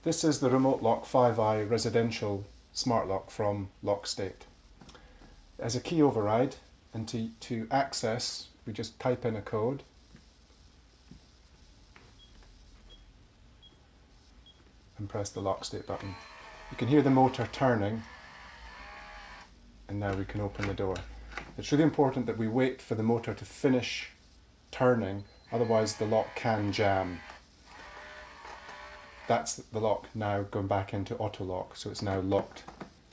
This is the Remotelock 5i residential smart lock from Lockstate. It has a key override, and to access we just type in a code and press the Lockstate button. You can hear the motor turning, and now we can open the door. It's really important that we wait for the motor to finish turning, otherwise the lock can jam. That's the lock now going back into auto lock, so it's now locked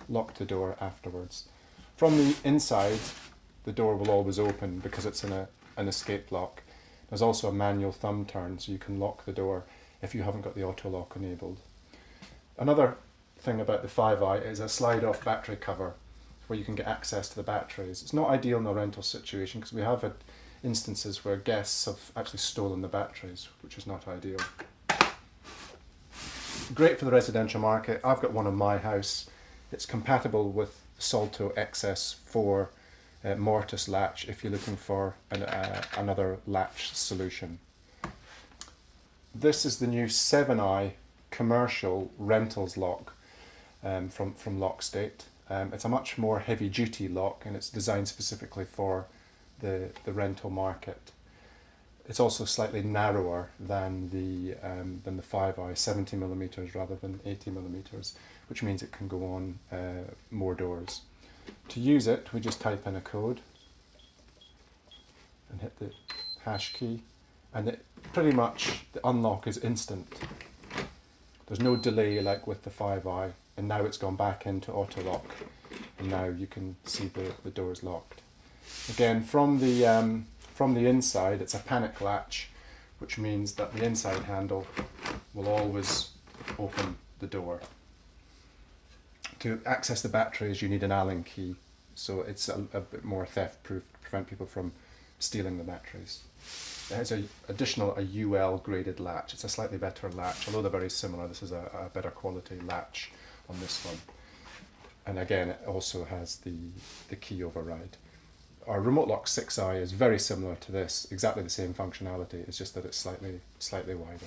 the door afterwards. From the inside, the door will always open because it's in an escape lock. There's also a manual thumb turn, so you can lock the door if you haven't got the auto lock enabled. Another thing about the 5i is a slide off battery cover where you can get access to the batteries. It's not ideal in a rental situation because we have had instances where guests have actually stolen the batteries, which is not ideal. Great for the residential market. I've got one in my house. It's compatible with the Salto XS4 mortise latch if you're looking for another latch solution. This is the new 7i commercial rentals lock from Lockstate. It's a much more heavy duty lock, and it's designed specifically for the rental market. It's also slightly narrower than the 5i, 70mm rather than 80mm, which means it can go on more doors. To use it, we just type in a code and hit the hash key, and pretty much the unlock is instant. There's no delay like with the 5i, and now it's gone back into auto lock, and now you can see the doors locked. Again, from the inside, it's a panic latch, which means that the inside handle will always open the door. To access the batteries, you need an Allen key, so it's a bit more theft proof to prevent people from stealing the batteries. It has a UL graded latch. It's a slightly better latch, although they're very similar. This is a better quality latch on this one. And again, it also has the key override. Our Remotelock 6i is very similar to this, exactly the same functionality, it's just that it's slightly wider.